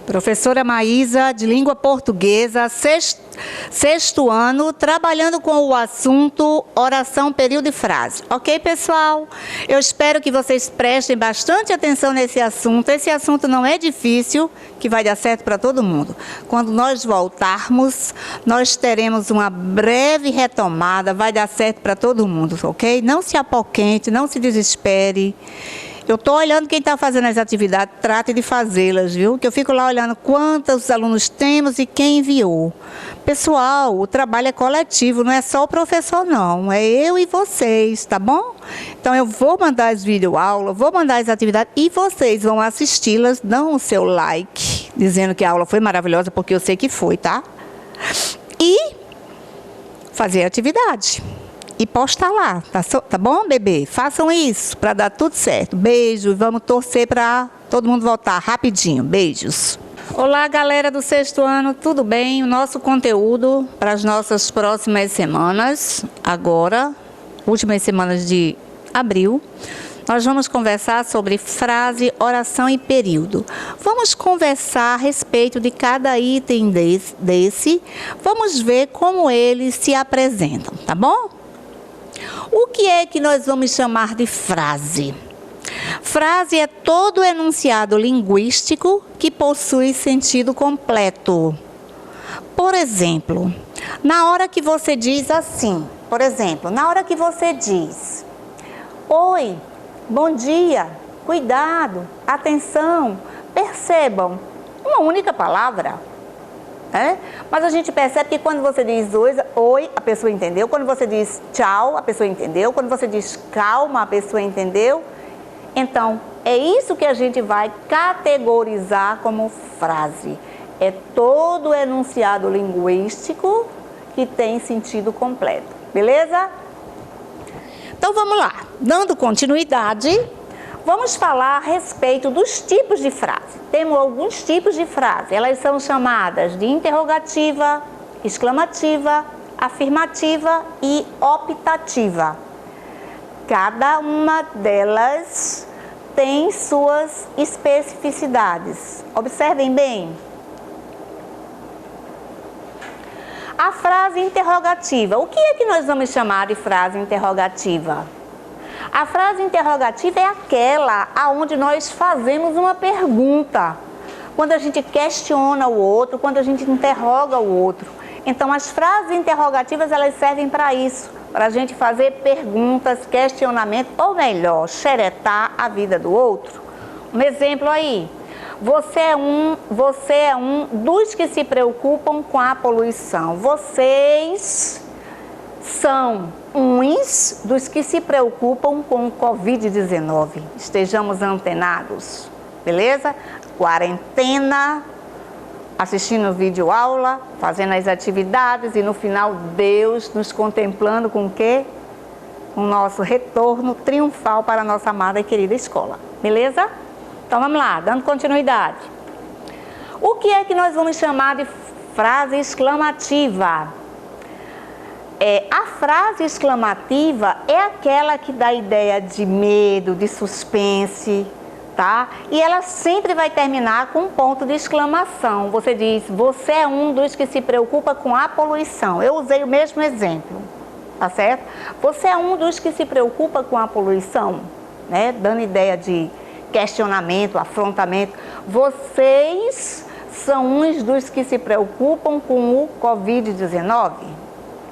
Professora Maísa, de língua portuguesa, sexto ano, trabalhando com o assunto oração, período e frase. Ok, pessoal? Eu espero que vocês prestem bastante atenção nesse assunto. Esse assunto não é difícil, que vai dar certo para todo mundo. Quando nós voltarmos, nós teremos uma breve retomada, vai dar certo para todo mundo, ok? Não se apoquente, não se desespere. Eu estou olhando quem está fazendo as atividades, trate de fazê-las, viu? Que eu fico lá olhando quantos alunos temos e quem enviou. Pessoal, o trabalho é coletivo, não é só o professor não, é eu e vocês, tá bom? Então eu vou mandar as videoaulas, vou mandar as atividades e vocês vão assisti-las, dão o seu like, dizendo que a aula foi maravilhosa, porque eu sei que foi, tá? E fazer a atividade. E postar lá, tá bom, bebê? Façam isso para dar tudo certo. Beijo, vamos torcer para todo mundo voltar rapidinho. Beijos. Olá, galera do sexto ano, tudo bem? O nosso conteúdo para as nossas próximas semanas, agora, últimas semanas de abril, nós vamos conversar sobre frase, oração e período. Vamos conversar a respeito de cada item desse. Vamos ver como eles se apresentam, tá bom? O que é que nós vamos chamar de frase? Frase é todo enunciado linguístico que possui sentido completo. Por exemplo, na hora que você diz assim, na hora que você diz: oi, bom dia, cuidado, atenção, percebam, uma única palavra. Mas a gente percebe que quando você diz oi, a pessoa entendeu. Quando você diz tchau, a pessoa entendeu. Quando você diz calma, a pessoa entendeu. Então, é isso que a gente vai categorizar como frase. É todo enunciado linguístico que tem sentido completo. Beleza? Então, vamos lá. Dando continuidade, vamos falar a respeito dos tipos de frase. Temos alguns tipos de frase. Elas são chamadas de interrogativa, exclamativa, afirmativa e optativa. Cada uma delas tem suas especificidades. Observem bem. A frase interrogativa. O que é que nós vamos chamar de frase interrogativa? A frase interrogativa é aquela onde nós fazemos uma pergunta, quando a gente questiona o outro, quando a gente interroga o outro. Então, as frases interrogativas, elas servem para isso, para a gente fazer perguntas, questionamentos, ou melhor, xeretar a vida do outro. Um exemplo aí: você é um dos que se preocupam com a poluição. Vocês são uns dos que se preocupam com o Covid-19. Estejamos antenados, beleza? Quarentena, assistindo vídeo aula, fazendo as atividades e no final Deus nos contemplando com o quê? O nosso retorno triunfal para a nossa amada e querida escola, beleza? Então vamos lá, dando continuidade. O que é que nós vamos chamar de frase exclamativa? A frase exclamativa é aquela que dá ideia de medo, de suspense, tá? E ela sempre vai terminar com um ponto de exclamação. Você diz: você é um dos que se preocupa com a poluição. Eu usei o mesmo exemplo, tá certo? Você é um dos que se preocupa com a poluição, né? Dando ideia de questionamento, afrontamento. Vocês são uns dos que se preocupam com o Covid-19.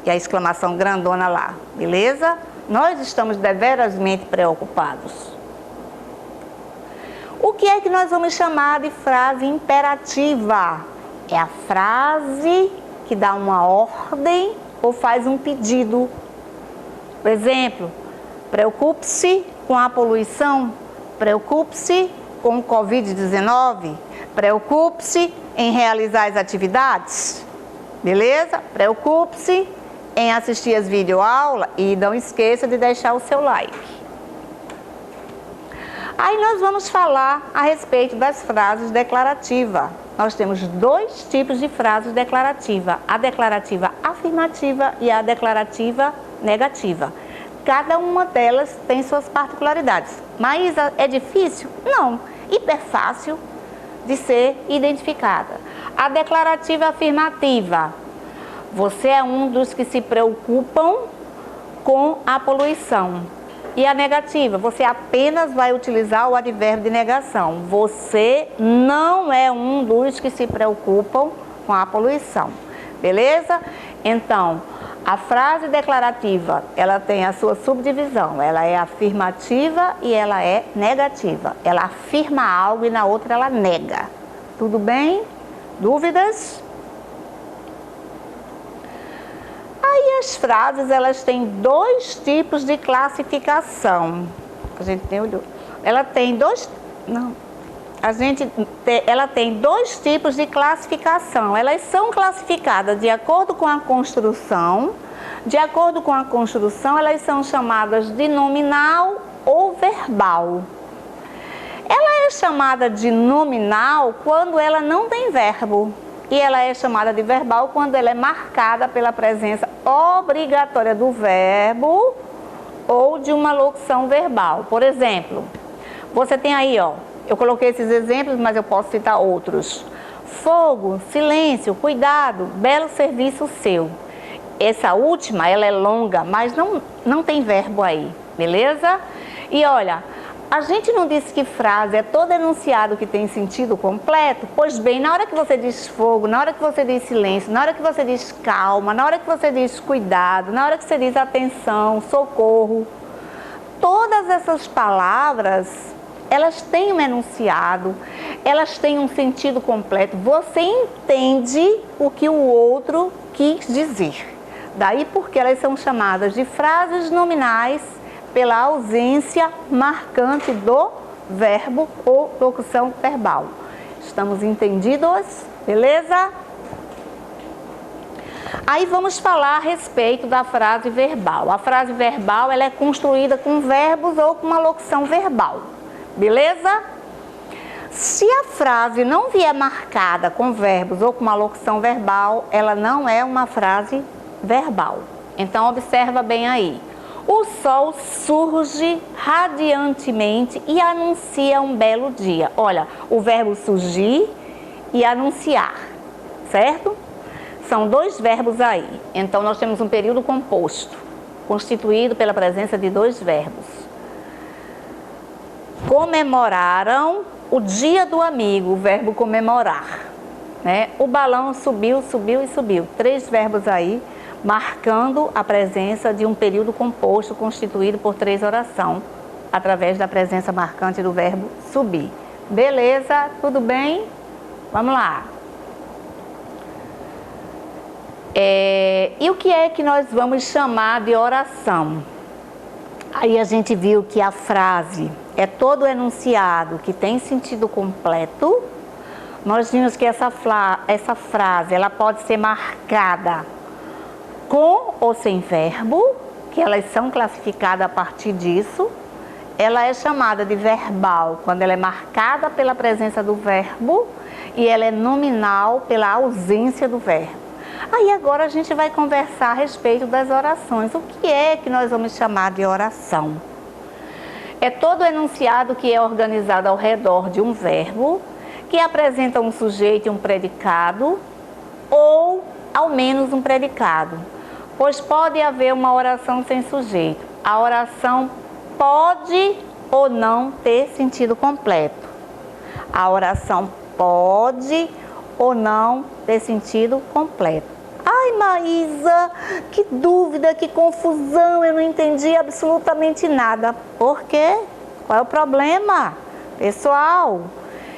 E a exclamação grandona lá, beleza? Nós estamos deverasmente preocupados. O que é que nós vamos chamar de frase imperativa? É a frase que dá uma ordem ou faz um pedido. Por exemplo, preocupe-se com a poluição, preocupe-se com o Covid-19, preocupe-se em realizar as atividades, beleza? Preocupe-se em assistir as videoaulas e não esqueça de deixar o seu like. Aí nós vamos falar a respeito das frases declarativas. Nós temos dois tipos de frases declarativas: a declarativa afirmativa e a declarativa negativa. cada uma delas tem suas particularidades. Maísa, é difícil? Não, hiper fácil de ser identificada. A declarativa afirmativa. Você é um dos que se preocupam com a poluição. E a negativa, você apenas vai utilizar o advérbio de negação. Você não é um dos que se preocupam com a poluição. Beleza? Então, a frase declarativa, ela tem a sua subdivisão. Ela é afirmativa e ela é negativa. Ela afirma algo e na outra ela nega. Tudo bem? Dúvidas? Aí as frases, elas têm dois tipos de classificação. Ela tem dois tipos de classificação. Elas são classificadas de acordo com a construção. De acordo com a construção, elas são chamadas de nominal ou verbal. Ela é chamada de nominal quando ela não tem verbo. E ela é chamada de verbal quando ela é marcada pela presença obrigatória do verbo ou de uma locução verbal. Por exemplo, você tem aí, ó, eu coloquei esses exemplos, mas eu posso citar outros. Fogo, silêncio, cuidado, belo serviço seu. Essa última, ela é longa, mas não tem verbo aí, beleza? E olha, a gente não disse que frase é todo enunciado que tem sentido completo? Pois bem, na hora que você diz fogo, na hora que você diz silêncio, na hora que você diz calma, na hora que você diz cuidado, na hora que você diz atenção, socorro, todas essas palavras, elas têm um enunciado, elas têm um sentido completo. Você entende o que o outro quis dizer. Daí porque elas são chamadas de frases nominais pela ausência marcante do verbo ou locução verbal. Estamos entendidos? Beleza? Aí vamos falar a respeito da frase verbal. A frase verbal, ela é construída com verbos ou com uma locução verbal. Beleza? Se a frase não vier marcada com verbos ou com uma locução verbal, ela não é uma frase verbal. Então observa bem aí. O sol surge radiantemente e anuncia um belo dia. Olha, o verbo surgir e anunciar, certo? São dois verbos aí. Então, nós temos um período composto, constituído pela presença de dois verbos. Comemoraram o dia do amigo, o verbo comemorar, né? O balão subiu, subiu e subiu. Três verbos aí, marcando a presença de um período composto constituído por três orações, através da presença marcante do verbo subir. Beleza? Tudo bem? Vamos lá. E o que é que nós vamos chamar de oração? Aí a gente viu que a frase é todo enunciado que tem sentido completo. Nós vimos que essa frase ela pode ser marcada com ou sem verbo, que elas são classificadas a partir disso. Ela é chamada de verbal quando ela é marcada pela presença do verbo e ela é nominal pela ausência do verbo. Aí agora a gente vai conversar a respeito das orações. O que é que nós vamos chamar de oração? É todo enunciado que é organizado ao redor de um verbo, que apresenta um sujeito e um predicado, ou ao menos um predicado. Pois pode haver uma oração sem sujeito. A oração pode ou não ter sentido completo. A oração pode ou não ter sentido completo. Ai, Maísa, que dúvida, que confusão, eu não entendi absolutamente nada. Por quê? Qual é o problema? Pessoal,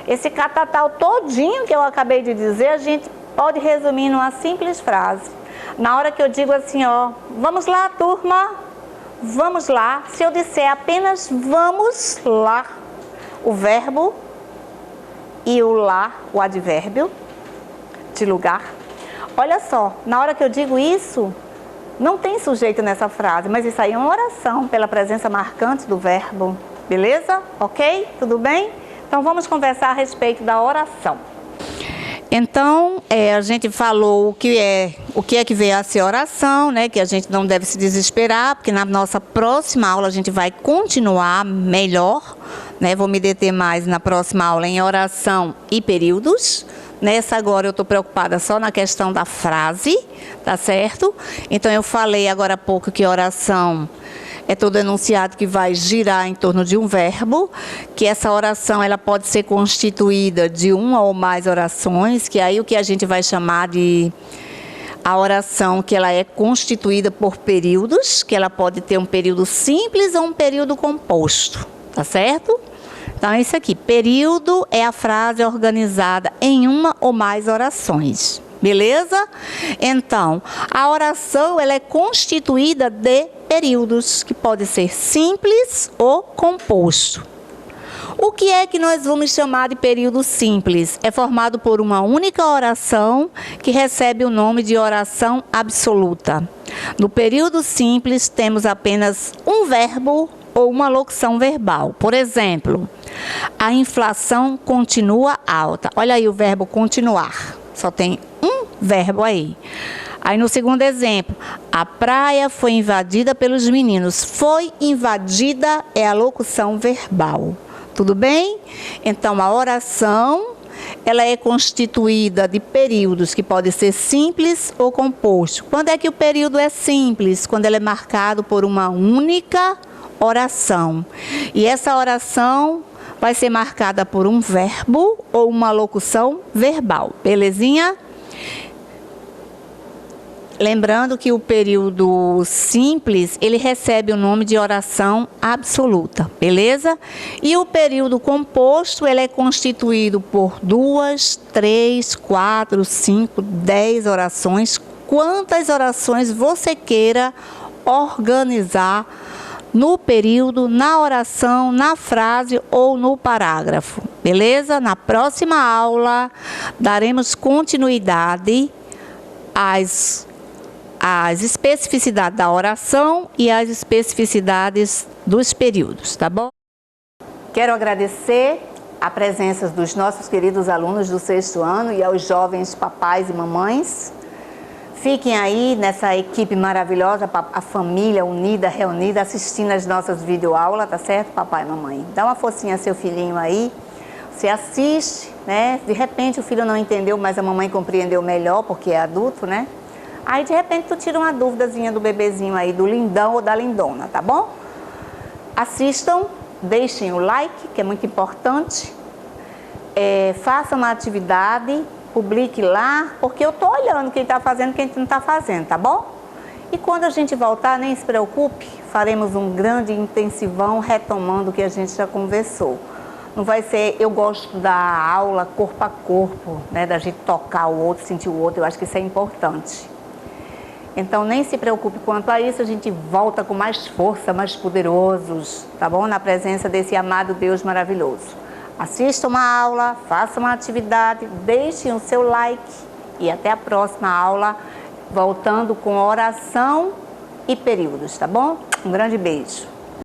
esse catatal todinho que eu acabei de dizer, a gente pode resumir numa simples frase. Na hora que eu digo assim, ó, vamos lá, turma, vamos lá. Se eu disser apenas vamos lá, o verbo e o lá, o advérbio de lugar. Olha só, na hora que eu digo isso, não tem sujeito nessa frase, mas isso aí é uma oração pela presença marcante do verbo. Beleza? Ok? Tudo bem? Então vamos conversar a respeito da oração. Então, a gente falou o que é que veio a ser oração, né? Que a gente não deve se desesperar, porque na nossa próxima aula a gente vai continuar melhor, né? Vou me deter mais na próxima aula em oração e períodos. Nessa agora eu estou preocupada só na questão da frase, tá certo? Então eu falei agora há pouco que oração é todo enunciado que vai girar em torno de um verbo, que essa oração ela pode ser constituída de uma ou mais orações, que aí o que a gente vai chamar de a oração que ela é constituída por períodos, que ela pode ter um período simples ou um período composto, tá certo? Então é isso aqui, período é a frase organizada em uma ou mais orações. Beleza? Então, a oração ela é constituída de períodos, que pode ser simples ou composto. O que é que nós vamos chamar de período simples? É formado por uma única oração que recebe o nome de oração absoluta. No período simples, temos apenas um verbo ou uma locução verbal. Por exemplo, a inflação continua alta. Olha aí o verbo continuar. Só tem um verbo aí. Aí no segundo exemplo, a praia foi invadida pelos meninos. Foi invadida é a locução verbal. Tudo bem? Então a oração, ela é constituída de períodos que podem ser simples ou composto. Quando é que o período é simples? Quando ele é marcado por uma única oração. E essa oração vai ser marcada por um verbo ou uma locução verbal. Belezinha? Lembrando que o período simples, ele recebe o nome de oração absoluta, beleza? E o período composto, ele é constituído por 2, 3, 4, 5, 10 orações. Quantas orações você queira organizar no período, na oração, na frase ou no parágrafo, beleza? Na próxima aula, daremos continuidade às especificidades da oração e às especificidades dos períodos, tá bom? Quero agradecer a presença dos nossos queridos alunos do 6º ano e aos jovens papais e mamães. Fiquem aí nessa equipe maravilhosa, a família unida, reunida, assistindo as nossas videoaulas, tá certo, papai e mamãe? Dá uma forcinha a seu filhinho aí, você assiste, né? De repente o filho não entendeu, mas a mamãe compreendeu melhor, porque é adulto, né? Aí de repente tu tira uma dúvidazinha do bebezinho aí, do lindão ou da lindona, tá bom? Assistam, deixem o like, que é muito importante. Façam uma atividade, publique lá, porque eu tô olhando quem tá fazendo e quem não tá fazendo, tá bom? E quando a gente voltar, nem se preocupe, faremos um grande intensivão retomando o que a gente já conversou. Não vai ser, eu gosto da aula corpo a corpo, né? Da gente tocar o outro, sentir o outro, eu acho que isso é importante. Então, nem se preocupe quanto a isso, a gente volta com mais força, mais poderosos, tá bom? Na presença desse amado Deus maravilhoso. Assista uma aula, faça uma atividade, deixem o seu like e até a próxima aula, voltando com oração e períodos, tá bom? Um grande beijo.